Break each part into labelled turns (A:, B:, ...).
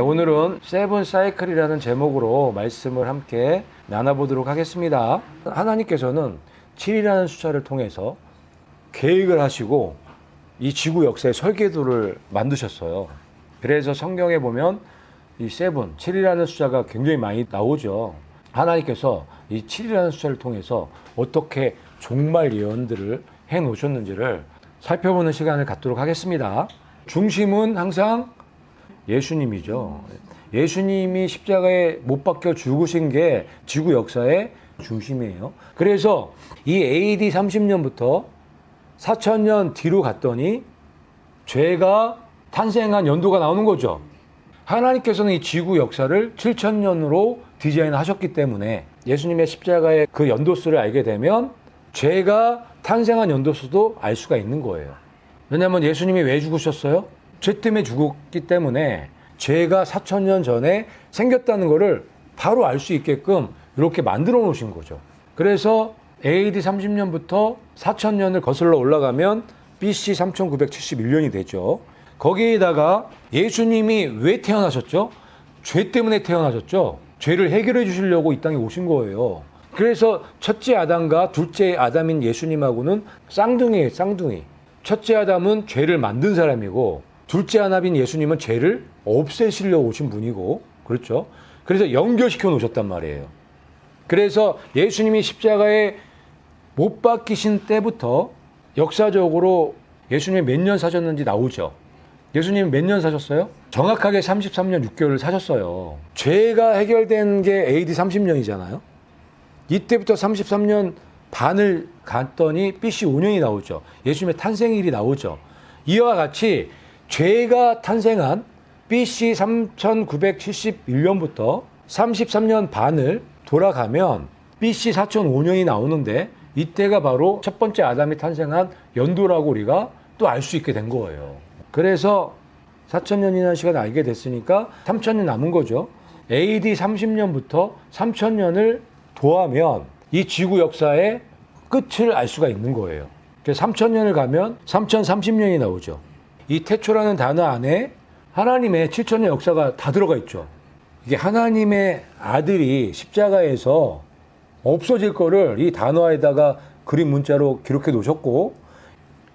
A: 오늘은 세븐 사이클이라는 제목으로 말씀을 함께 나눠보도록 하겠습니다. 하나님께서는 7이라는 숫자를 통해서 계획을 하시고 이 지구 역사의 설계도를 만드셨어요. 그래서 성경에 보면 이 세븐, 7이라는 숫자가 굉장히 많이 나오죠. 하나님께서 이 7이라는 숫자를 통해서 어떻게 종말 예언들을 해 놓으셨는지를 살펴보는 시간을 갖도록 하겠습니다. 중심은 항상 예수님이죠. 예수님이 십자가에 못 박혀 죽으신 게 지구 역사의 중심이에요. 그래서 이 AD 30년부터 4000년 뒤로 갔더니 죄가 탄생한 연도가 나오는 거죠. 하나님께서는 이 지구 역사를 7000년으로 디자인하셨기 때문에 예수님의 십자가의 그 연도수를 알게 되면 죄가 탄생한 연도수도 알 수가 있는 거예요. 왜냐하면 예수님이 왜 죽으셨어요? 죄 때문에 죽었기 때문에 죄가 4000년 전에 생겼다는 것을 바로 알 수 있게끔 이렇게 만들어 놓으신 거죠. 그래서 AD 30년부터 4000년을 거슬러 올라가면 BC 3971년이 되죠. 거기에다가 예수님이 왜 태어나셨죠? 죄 때문에 태어나셨죠. 죄를 해결해 주시려고 이 땅에 오신 거예요. 그래서 첫째 아담과 둘째 아담인 예수님하고는 쌍둥이에요, 쌍둥이. 첫째 아담은 죄를 만든 사람이고 둘째 아담인 예수님은 죄를 없애시려고 오신 분이고, 그렇죠? 그래서 연결시켜 놓으셨단 말이에요. 그래서 예수님이 십자가에 못 박히신 때부터 역사적으로 예수님이 몇 년 사셨는지 나오죠. 예수님 몇 년 사셨어요? 정확하게 33년 6개월을 사셨어요. 죄가 해결된 게 AD 30년이잖아요. 이때부터 33년 반을 갔더니 BC 5년이 나오죠. 예수님의 탄생일이 나오죠. 이와 같이 죄가 탄생한 BC 3971년부터 33년 반을 돌아가면 BC 4005년이 나오는데 이때가 바로 첫 번째 아담이 탄생한 연도라고 우리가 또 알 수 있게 된 거예요. 그래서 4000년이라는 시간을 알게 됐으니까 3000년 남은 거죠. AD 30년부터 3000년을 더하면 이 지구 역사의 끝을 알 수가 있는 거예요. 그래서 3000년을 가면 3030년이 나오죠. 이 태초라는 단어 안에 하나님의 7000년 역사가 다 들어가 있죠. 이게 하나님의 아들이 십자가에서 없어질 거를 이 단어에다가 그림 문자로 기록해 놓으셨고,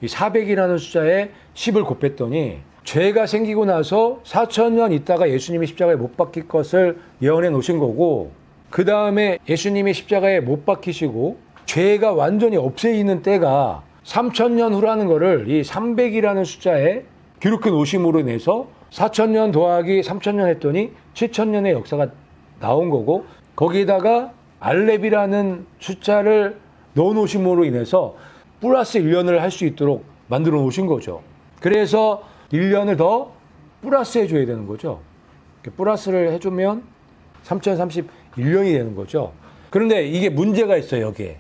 A: 이 400이라는 숫자에 10을 곱했더니 죄가 생기고 나서 4000년 있다가 예수님이 십자가에 못 박힐 것을 예언해 놓으신 거고, 그 다음에 예수님이 십자가에 못 박히시고 죄가 완전히 없어지는 때가 3000년 후라는 거를 이 300이라는 숫자에 기록해 놓으심으로 인해서 4000년 더하기 3000년 했더니 7000년의 역사가 나온 거고, 거기에다가 알렙이라는 숫자를 넣어 놓으심으로 인해서 플러스 1년을 할 수 있도록 만들어 놓으신 거죠. 그래서 1년을 더 플러스 해줘야 되는 거죠. 플러스를 해주면 3031년이 되는 거죠. 그런데 이게 문제가 있어요, 여기에.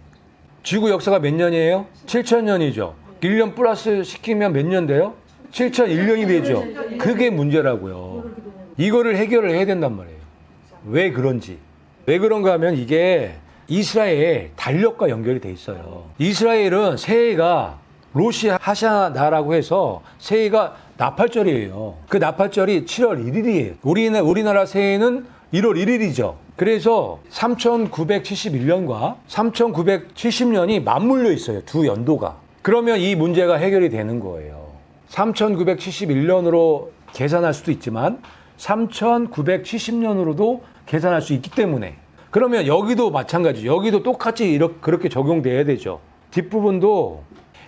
A: 지구 역사가 몇 년이에요? 7000년이죠. 1년 플러스 시키면 몇 년 돼요? 7001년이 되죠. 그게 문제라고요. 이거를 해결을 해야 된단 말이에요. 왜 그런지. 왜 그런가 하면 이게 이스라엘 달력과 연결이 돼 있어요. 이스라엘은 새해가 로시 하샤나라고 해서 새해가 나팔절이에요. 그 나팔절이 7월 1일이에요. 우리나라 새해는 1월 1일이죠. 그래서 3971년과 3970년이 맞물려 있어요. 두 연도가. 그러면 이 문제가 해결이 되는 거예요. 3971년으로 계산할 수도 있지만 3970년으로도 계산할 수 있기 때문에, 그러면 여기도 마찬가지죠. 여기도 똑같이 그렇게 적용돼야 되죠. 뒷부분도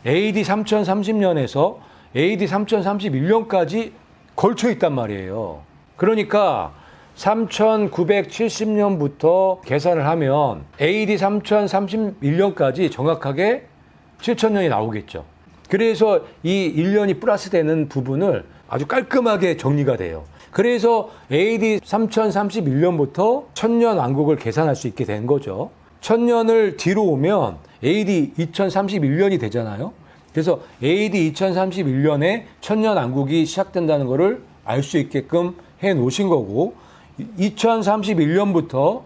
A: AD 3030년에서 AD 3031년까지 걸쳐 있단 말이에요. 그러니까 3970년부터 계산을 하면 AD 3031년까지 정확하게 7000년이 나오겠죠. 그래서 이 1년이 플러스 되는 부분을 아주 깔끔하게 정리가 돼요. 그래서 AD 3031년부터 1000년 왕국을 계산할 수 있게 된 거죠. 1000년을 뒤로 오면 AD 2031년이 되잖아요. 그래서 AD 2031년에 1000년 왕국이 시작된다는 것을 알 수 있게끔 해 놓으신 거고, 2031년부터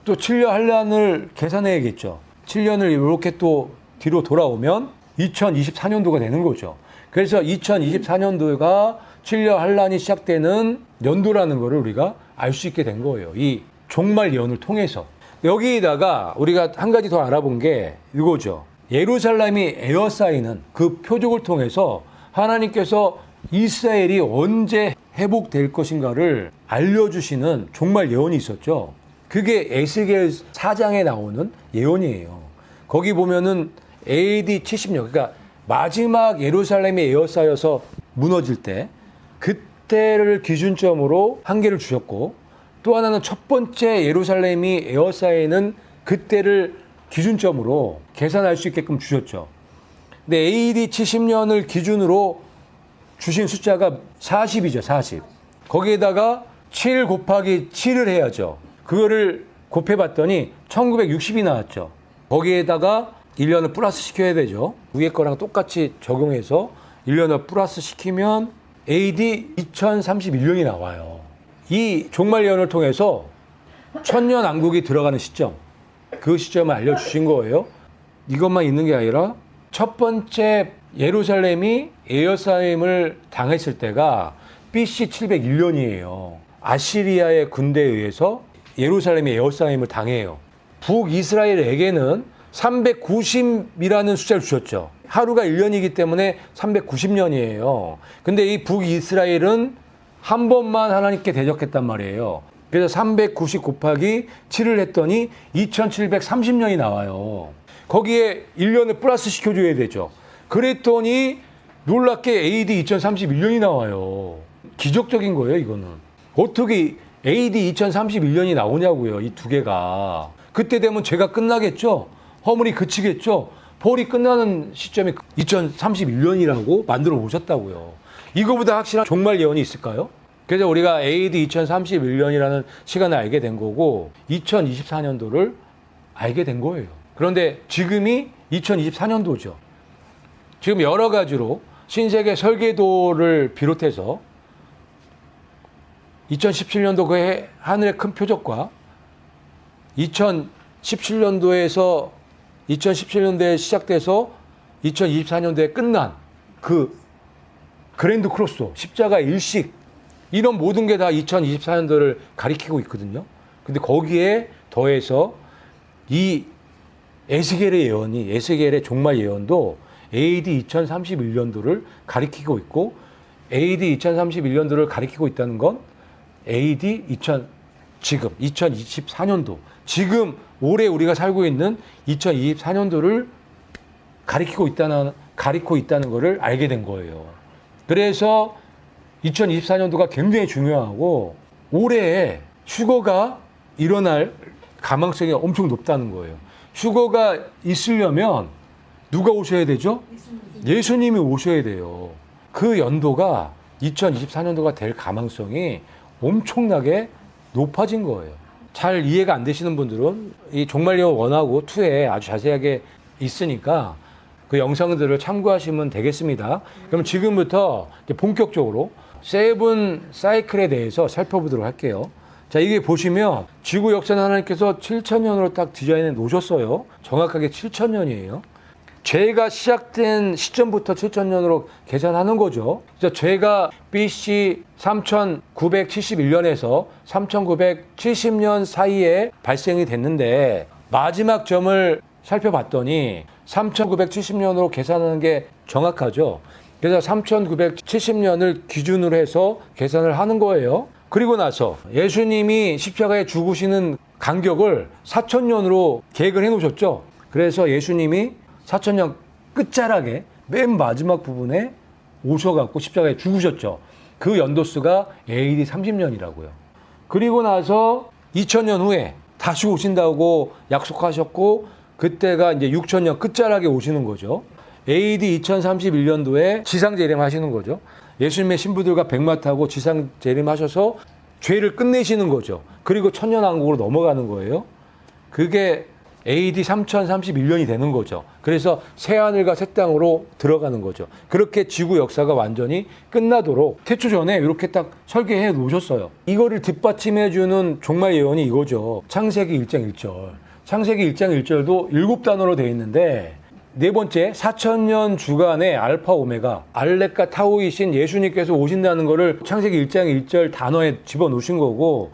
A: 또 7년 한란을 계산해야겠죠. 7년을 이렇게 또 뒤로 돌아오면 2024년도가 되는 거죠. 그래서 2024년도가 7년 환란이 시작되는 연도라는 것을 우리가 알 수 있게 된 거예요. 이 종말 예언을 통해서. 여기다가 우리가 한 가지 더 알아본 게 이거죠. 예루살렘이 에워싸이는 그 표적을 통해서 하나님께서 이스라엘이 언제 회복될 것인가를 알려주시는 종말 예언이 있었죠. 그게 에스겔 4장에 나오는 예언이에요. 거기 보면은 AD 70년, 그러니까 마지막 예루살렘이 에워싸여서 무너질 때 그때를 기준점으로 한계를 주셨고, 또 하나는 첫 번째 예루살렘이 에워싸이는 그때를 기준점으로 계산할 수 있게끔 주셨죠. 근데 AD 70년을 기준으로 주신 숫자가 40이죠, 40. 거기에다가 7 곱하기 7을 해야죠. 그거를 곱해봤더니 1960이 나왔죠. 거기에다가 1년을 플러스 시켜야 되죠. 위에 거랑 똑같이 적용해서 1년을 플러스 시키면 AD 2031년이 나와요. 이 종말 예언을 통해서 천년 왕국이 들어가는 시점, 그 시점을 알려주신 거예요. 이것만 있는 게 아니라 첫 번째 예루살렘이 에워싸임을 당했을 때가 BC 701년이에요. 아시리아의 군대에 의해서 예루살렘이 에워싸임을 당해요. 북이스라엘에게는 390이라는 숫자를 주셨죠. 하루가 1년이기 때문에 390년이에요. 근데 이 북이스라엘은 한 번만 하나님께 대적했단 말이에요. 그래서 390 곱하기 7을 했더니 2730년이 나와요. 거기에 1년을 플러스 시켜줘야 되죠. 그랬더니 놀랍게 AD 2031년이 나와요. 기적적인 거예요, 이거는. 어떻게 AD 2031년이 나오냐고요, 이 두 개가. 그때 되면 죄가 끝나겠죠? 허물이 그치겠죠? 벌이 끝나는 시점이 2031년이라고 만들어 오셨다고요. 이거보다 확실한 종말 예언이 있을까요? 그래서 우리가 AD 2031년이라는 시간을 알게 된 거고 2024년도를 알게 된 거예요. 그런데 지금이 2024년도죠. 지금 여러 가지로 신세계 설계도를 비롯해서 2017년도 그 하늘의 큰 표적과 2017년도에서 2017년도에 시작돼서 2024년도에 끝난 그 그랜드 크로스, 십자가 일식, 이런 모든 게 다 2024년도를 가리키고 있거든요. 근데 거기에 더해서 이 에스겔의 예언이, 에스겔의 종말 예언도 AD 2031년도를 가리키고 있고, AD 2031년도를 가리키고 있다는 건 AD 지금 2024년도, 지금 올해 우리가 살고 있는 2024년도를 가리키고 있다는 것을 알게 된 거예요. 그래서 2024년도가 굉장히 중요하고 올해에 휴거가 일어날 가망성이 엄청 높다는 거예요. 휴거가 있으려면 누가 오셔야 되죠? 예수님이 오셔야 돼요. 그 연도가 2024년도가 될 가망성이 엄청나게 높아진 거예요. 잘 이해가 안 되시는 분들은 이 종말 예언 1하고 2에 아주 자세하게 있으니까 그 영상들을 참고하시면 되겠습니다. 그럼 지금부터 본격적으로 세븐 사이클에 대해서 살펴보도록 할게요. 자, 이게 보시면 지구 역사는 하나님께서 7,000년으로 딱 디자인해 놓으셨어요. 정확하게 7,000년이에요. 죄가 시작된 시점부터 7,000년으로 계산하는 거죠. 그래서 죄가 BC 3971년에서 3970년 사이에 발생이 됐는데 마지막 점을 살펴봤더니 3970년으로 계산하는 게 정확하죠. 그래서 3970년을 기준으로 해서 계산을 하는 거예요. 그리고 나서 예수님이 십자가에 죽으시는 간격을 4000년으로 계획을 해 놓으셨죠. 그래서 예수님이 4000년 끝자락에 맨 마지막 부분에 오셔갖고 십자가에 죽으셨죠. 그 연도수가 AD 30년이라고요. 그리고 나서 2000년 후에 다시 오신다고 약속하셨고 그때가 이제 6000년 끝자락에 오시는 거죠. AD 2031년도에 지상 재림하시는 거죠. 예수님의 신부들과 백마 타고 지상 재림하셔서 죄를 끝내시는 거죠. 그리고 천년왕국으로 넘어가는 거예요. 그게 AD 3031년이 되는 거죠. 그래서 새하늘과 새 땅으로 들어가는 거죠. 그렇게 지구 역사가 완전히 끝나도록 태초 전에 이렇게 딱 설계해 놓으셨어요. 이거를 뒷받침해주는 종말 예언이 이거죠. 창세기 1장 1절. 창세기 1장 1절도 7단어로 되어 있는데 네 번째, 4,000년 주간의 알파 오메가, 알렉과 타우이신 예수님께서 오신다는 거를 창세기 1장 1절 단어에 집어넣으신 거고,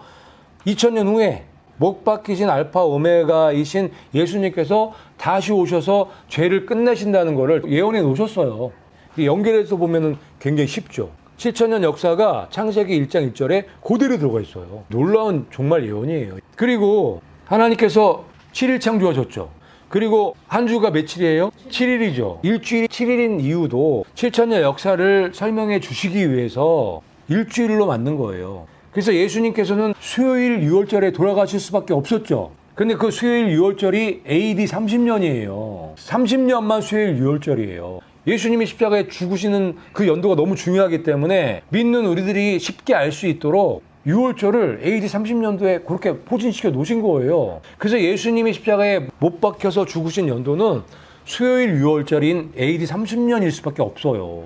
A: 2000년 후에 못 박히신 알파 오메가이신 예수님께서 다시 오셔서 죄를 끝내신다는 거를 예언해 놓으셨어요. 연결해서 보면 굉장히 쉽죠. 7,000년 역사가 창세기 1장 1절에 그대로 들어가 있어요. 놀라운 정말 예언이에요. 그리고 하나님께서 7일 창조하셨죠. 그리고 한 주가 며칠이에요? 7일이죠. 일주일이 7일인 이유도 7,000년 역사를 설명해 주시기 위해서 일주일로 만든 거예요. 그래서 예수님께서는 수요일 6월절에 돌아가실 수밖에 없었죠. 근데 그 수요일 6월절이 AD 30년이에요. 30년만 수요일 6월절이에요. 예수님이 십자가에 죽으시는 그 연도가 너무 중요하기 때문에 믿는 우리들이 쉽게 알 수 있도록 6월절을 AD 30년도에 그렇게 포진시켜 놓으신 거예요. 그래서 예수님이 십자가에 못 박혀서 죽으신 연도는 수요일 6월절인 AD 30년일 수밖에 없어요.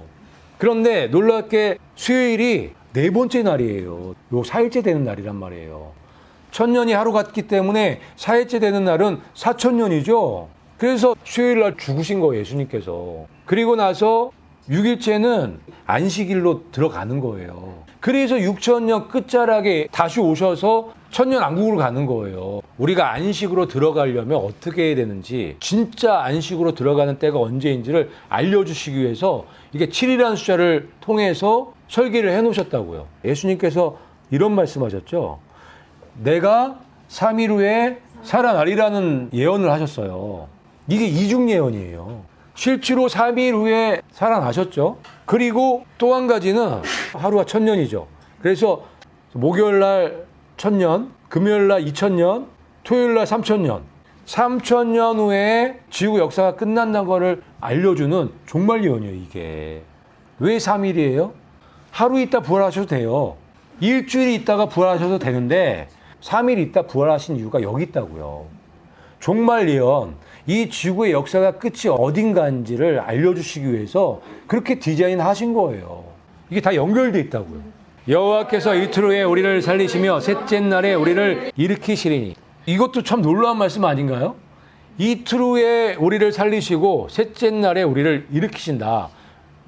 A: 그런데 놀랍게 수요일이 네 번째 날이에요. 요 4일째 되는 날이란 말이에요. 1000년이 하루 같기 때문에 4일째 되는 날은 4,000년이죠. 그래서 수요일 날 죽으신 거예요, 예수님께서. 그리고 나서 6일째는 안식일로 들어가는 거예요. 그래서 6,000년 끝자락에 다시 오셔서 천년왕국으로 가는 거예요. 우리가 안식으로 들어가려면 어떻게 해야 되는지, 진짜 안식으로 들어가는 때가 언제인지를 알려주시기 위해서 이게 7이라는 숫자를 통해서 설계를 해놓으셨다고요. 예수님께서 이런 말씀하셨죠. 내가 3일 후에 살아나리라는 예언을 하셨어요. 이게 이중 예언이에요. 실제로 3일 후에 살아나셨죠. 그리고 또 한 가지는 하루가 1000년이죠. 그래서 목요일 날 1000년, 금요일 날 2000년, 토요일 날 3000년. 3000년 후에 지구 역사가 끝난다는 것을 알려주는 종말 예언이에요, 이게. 왜 3일이에요? 하루 있다 부활하셔도 돼요. 일주일 있다가 부활하셔도 되는데 3일 있다 부활하신 이유가 여기 있다고요. 종말 예언, 이 지구의 역사가 끝이 어딘가인지를 알려주시기 위해서 그렇게 디자인하신 거예요. 이게 다 연결돼 있다고요. 여호와께서 이틀 후에 우리를 살리시며 셋째 날에 우리를 일으키시리니. 이것도 참 놀라운 말씀 아닌가요? 이틀 후에 우리를 살리시고 셋째 날에 우리를 일으키신다.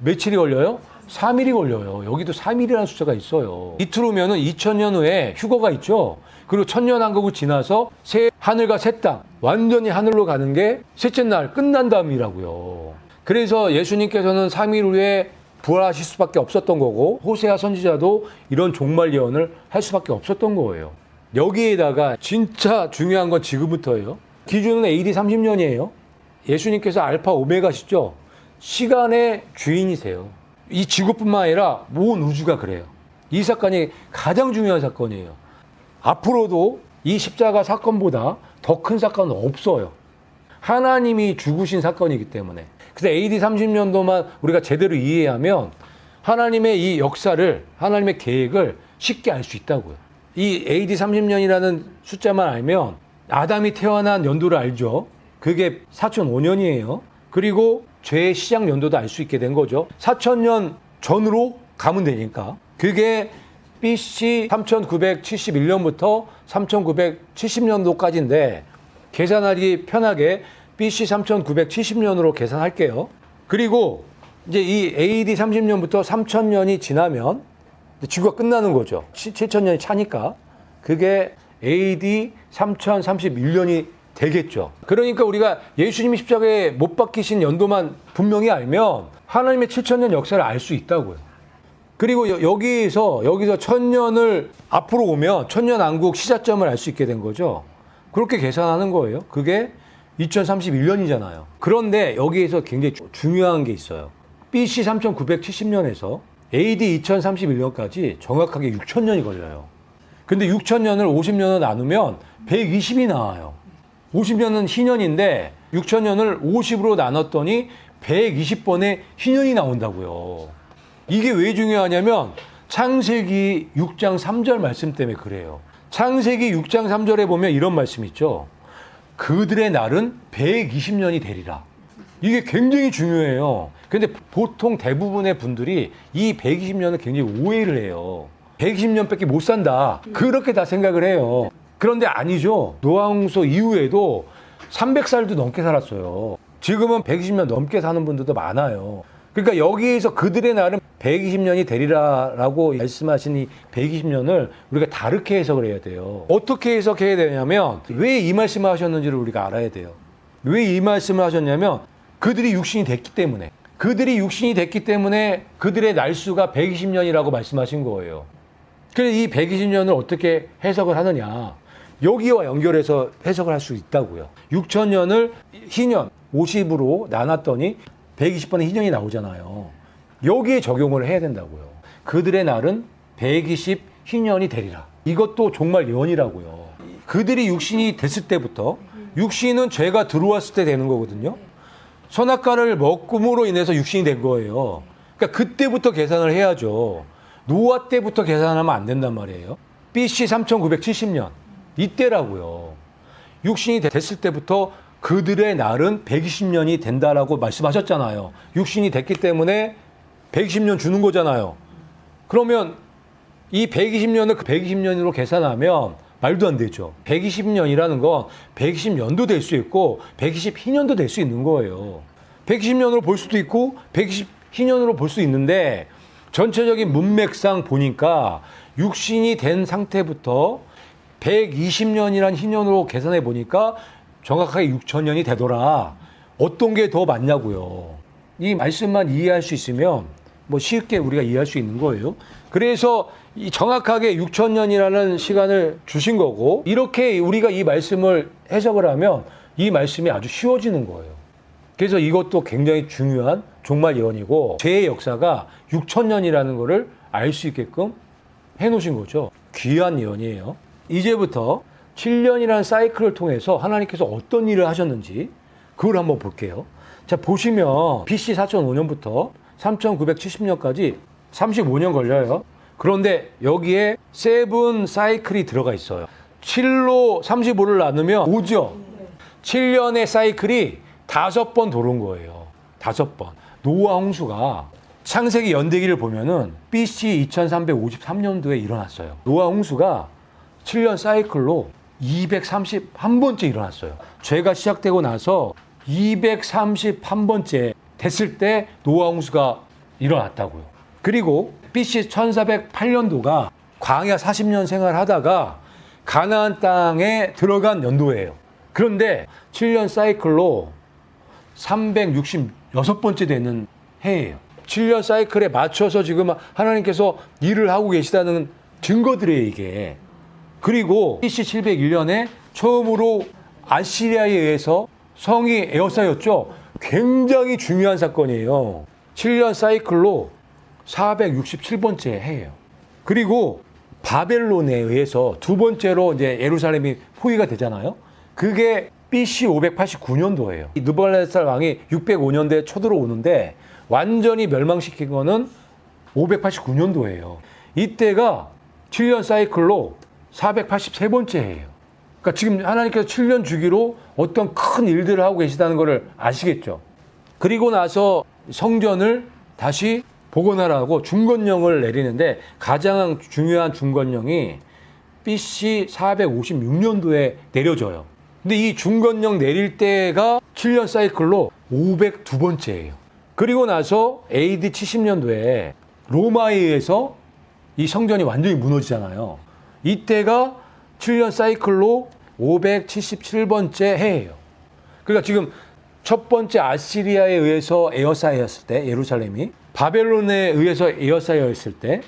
A: 며칠이 걸려요? 3일이 걸려요. 여기도 3일이라는 숫자가 있어요. 이틀 후면은 2000년 후에 휴거가 있죠. 그리고 천년왕국을 지나서 새 하늘과 새 땅, 완전히 하늘로 가는 게 셋째 날 끝난 다음이라고요. 그래서 예수님께서는 3일 후에 부활하실 수밖에 없었던 거고, 호세아 선지자도 이런 종말 예언을 할 수밖에 없었던 거예요. 여기에다가 진짜 중요한 건 지금부터예요. 기준은 AD 30년이에요. 예수님께서 알파 오메가시죠. 시간의 주인이세요. 이 지구뿐만 아니라 온 우주가 그래요. 이 사건이 가장 중요한 사건이에요. 앞으로도 이 십자가 사건보다 더 큰 사건은 없어요. 하나님이 죽으신 사건이기 때문에. 그래서 AD 30년도만 우리가 제대로 이해하면 하나님의 이 역사를, 하나님의 계획을 쉽게 알 수 있다고요. 이 AD 30년이라는 숫자만 알면 아담이 태어난 연도를 알죠. 그게 4005년이에요. 그리고 죄의 시작 연도도 알 수 있게 된 거죠. 4000년 전으로 가면 되니까. 그게 BC 3971년부터 3970년도까지인데 계산하기 편하게 BC 3970년으로 계산할게요. 그리고 이제 이 AD 30년부터 3000년이 지나면 지구가 끝나는 거죠. 7000년이 차니까. 그게 AD 3031년이 되겠죠. 그러니까 우리가 예수님이 십자가에 못 박히신 연도만 분명히 알면 하나님의 7000년 역사를 알 수 있다고요. 그리고 여기서 1000년을 앞으로 오면 천년왕국 시작점을 알 수 있게 된 거죠. 그렇게 계산하는 거예요. 그게 2031년이잖아요. 그런데 여기에서 굉장히 중요한 게 있어요. BC 3970년에서 AD 2031년까지 정확하게 6000년이 걸려요. 근데 6000년을 50년으로 나누면 120이 나와요. 50년은 희년인데 6000년을 50으로 나눴더니 120번의 희년이 나온다고요. 이게 왜 중요하냐면 창세기 6장 3절 말씀 때문에 그래요. 창세기 6장 3절에 보면 이런 말씀 있죠. 그들의 날은 120년이 되리라. 이게 굉장히 중요해요. 근데 보통 대부분의 분들이 이 120년을 굉장히 오해를 해요. 120년밖에 못 산다. 그렇게 다 생각을 해요. 그런데 아니죠. 노아홍수 이후에도 300살도 넘게 살았어요. 지금은 120년 넘게 사는 분들도 많아요. 그러니까 여기에서 그들의 날은 120년이 되리라라고 말씀하신 이 120년을 우리가 다르게 해석을 해야 돼요. 어떻게 해석해야 되냐면 왜 이 말씀을 하셨는지를 우리가 알아야 돼요. 왜 이 말씀을 하셨냐면 그들이 육신이 됐기 때문에 그들의 날수가 120년이라고 말씀하신 거예요. 그래서 이 120년을 어떻게 해석을 하느냐. 여기와 연결해서 해석을 할 수 있다고요. 6천년을 희년 50으로 나눴더니 120번의 희년이 나오잖아요. 여기에 적용을 해야 된다고요. 그들의 날은 120 희년이 되리라. 이것도 정말 예언이라고요. 그들이 육신이 됐을 때부터, 육신은 죄가 들어왔을 때 되는 거거든요. 선악과를 먹음으로 인해서 육신이 된 거예요. 그러니까 그때부터 계산을 해야죠. 노아 때부터 계산하면 안 된단 말이에요. BC 3970년 이때라고요. 육신이 됐을 때부터 그들의 날은 120년이 된다라고 말씀하셨잖아요. 육신이 됐기 때문에 120년 주는 거잖아요. 그러면 이 120년을 120년으로 계산하면 말도 안 되죠. 120년이라는 건 120년도 될 수 있고 120희년도 될 수 있는 거예요. 120년으로 볼 수도 있고 120희년으로 볼 수 있는데 전체적인 문맥상 보니까 육신이 된 상태부터 120년이란 희년으로 계산해 보니까 정확하게 6천년이 되더라. 어떤 게 더 맞냐고요. 이 말씀만 이해할 수 있으면 뭐 쉽게 우리가 이해할 수 있는 거예요. 그래서 이 정확하게 6천년이라는 시간을 주신 거고 이렇게 우리가 이 말씀을 해석을 하면 이 말씀이 아주 쉬워지는 거예요. 그래서 이것도 굉장히 중요한 종말 예언이고 죄의 역사가 6천년이라는 거를 알 수 있게끔 해놓으신 거죠. 귀한 예언이에요. 이제부터 7년이라는 사이클을 통해서 하나님께서 어떤 일을 하셨는지 그걸 한번 볼게요. 자, 보시면 BC 4005년부터 3970년까지 35년 걸려요. 그런데 여기에 세븐 사이클이 들어가 있어요. 7로 35를 나누면 5죠. 7년의 사이클이 5번 도는 거예요. 5번. 노아 홍수가 창세기 연대기를 보면은 BC 2353년도에 일어났어요. 노아 홍수가 7년 사이클로 231번째 일어났어요. 죄가 시작되고 나서 231번째 됐을 때 노아 홍수가 일어났다고요. 그리고 BC 1408년도가 광야 40년 생활하다가 가나안 땅에 들어간 연도예요. 그런데 7년 사이클로 366번째 되는 해예요. 7년 사이클에 맞춰서 지금 하나님께서 일을 하고 계시다는 증거들이에요, 이게. 그리고 BC 701년에 처음으로 아시리아에 의해서 성이 에워싸였죠. 굉장히 중요한 사건이에요. 7년 사이클로 467번째 해예요. 그리고 바벨론에 의해서 두 번째로 이제 예루살렘이 포위가 되잖아요. 그게 BC 589년도예요. 느부갓네살 왕이 605년도에 쳐들어오는데 완전히 멸망시킨 거는 589년도예요. 이때가 7년 사이클로 483번째 해예요. 그러니까 지금 하나님께서 7년 주기로 어떤 큰 일들을 하고 계시다는 것을 아시겠죠. 그리고 나서 성전을 다시 복원하라고 중건령을 내리는데 가장 중요한 중건령이 BC 456년도에 내려져요. 근데 이 중건령 내릴 때가 7년 사이클로 502번째예요. 그리고 나서 AD 70년도에 로마에 의해서 이 성전이 완전히 무너지잖아요. 이때가 7년 사이클로 577번째 해예요. 그러니까 지금 첫 번째 아시리아에 의해서 에워싸였을 때 예루살렘이, 바벨론에 의해서 에워싸였을 때,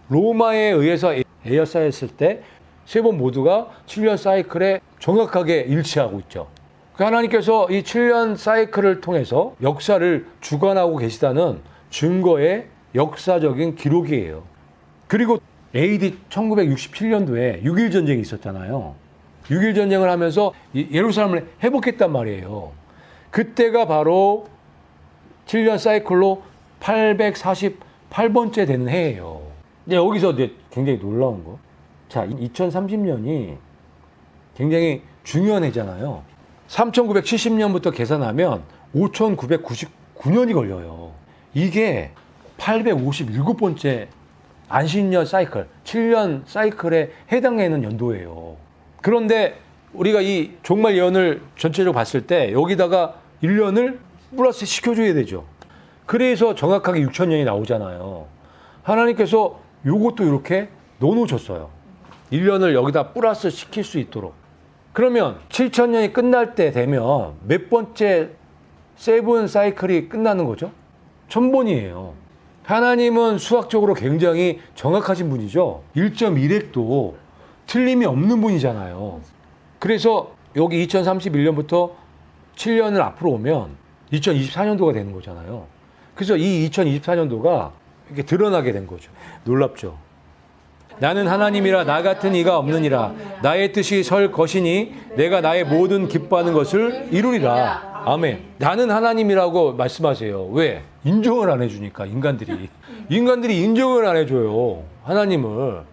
A: 로마에 의해서 에워싸였을 때 세 번 모두가 7년 사이클에 정확하게 일치하고 있죠. 하나님께서 이 7년 사이클을 통해서 역사를 주관하고 계시다는 증거의 역사적인 기록이에요. 그리고 AD 1967년도에 6.1 전쟁이 있었잖아요. 6.1 전쟁을 하면서 예루살렘을 회복했단 말이에요. 그때가 바로 7년 사이클로 848번째 되는 해예요. 근데 여기서 이제 굉장히 놀라운 거. 자, 2030년이 굉장히 중요한 해잖아요. 3970년부터 계산하면 5999년이 걸려요. 이게 857번째 안식년 사이클, 7년 사이클에 해당되는 연도예요. 그런데 우리가 이 종말 예언을 전체적으로 봤을 때 여기다가 1년을 플러스 시켜줘야 되죠. 그래서 정확하게 6,000년이 나오잖아요. 하나님께서 요것도 이렇게 넣어놓으셨어요. 1년을 여기다 플러스 시킬 수 있도록. 그러면 7,000년이 끝날 때 되면 몇 번째 세븐 사이클이 끝나는 거죠? 1000번이에요. 하나님은 수학적으로 굉장히 정확하신 분이죠. 1.1획도 틀림이 없는 분이잖아요. 그래서 여기 2031년부터 7년을 앞으로 오면 2024년도가 되는 거잖아요. 그래서 이 2024년도가 이렇게 드러나게 된 거죠. 놀랍죠. 나는 하나님이라 나 같은 이가 없느니라. 나의 뜻이 설 것이니 내가 나의 모든 기뻐하는 것을 이루리라. 아멘. 나는 하나님이라고 말씀하세요. 왜? 인정을 안 해주니까 인간들이 인정을 안 해줘요. 하나님을.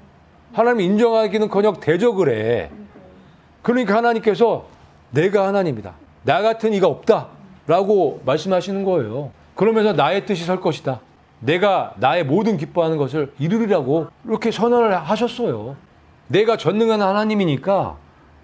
A: 하나님 인정하기는커녕 대적을 해. 그러니까 하나님께서 내가 하나님이다. 나 같은 이가 없다. 라고 말씀하시는 거예요. 그러면서 나의 뜻이 설 것이다. 내가 나의 모든 기뻐하는 것을 이루리라고 이렇게 선언을 하셨어요. 내가 전능한 하나님이니까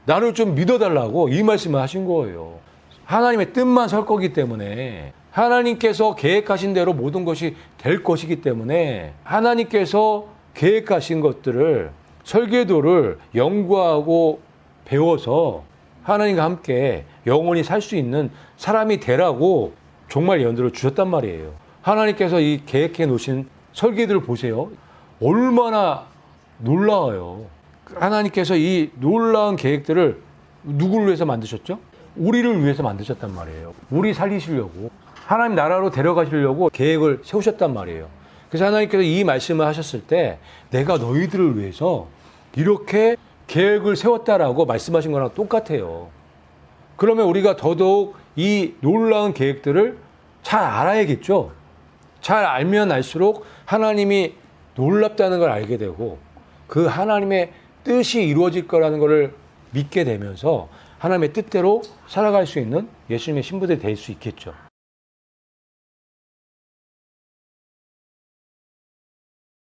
A: 나를 좀 믿어달라고 이 말씀을 하신 거예요. 하나님의 뜻만 설 거기 때문에 하나님께서 계획하신 대로 모든 것이 될 것이기 때문에 하나님께서 계획하신 것들을 설계도를 연구하고 배워서 하나님과 함께 영원히 살 수 있는 사람이 되라고 정말 연들어 주셨단 말이에요. 하나님께서 이 계획해 놓으신 설계들을 보세요. 얼마나 놀라워요. 하나님께서 이 놀라운 계획들을 누구를 위해서 만드셨죠? 우리를 위해서 만드셨단 말이에요. 우리 살리시려고 하나님 나라로 데려가시려고 계획을 세우셨단 말이에요. 그래서 하나님께서 이 말씀을 하셨을 때 내가 너희들을 위해서 이렇게 계획을 세웠다라고 말씀하신 거랑 똑같아요. 그러면 우리가 더더욱 이 놀라운 계획들을 잘 알아야겠죠. 잘 알면 알수록 하나님이 놀랍다는 걸 알게 되고 그 하나님의 뜻이 이루어질 거라는 것을 믿게 되면서 하나님의 뜻대로 살아갈 수 있는 예수님의 신부들이 될 수 있겠죠.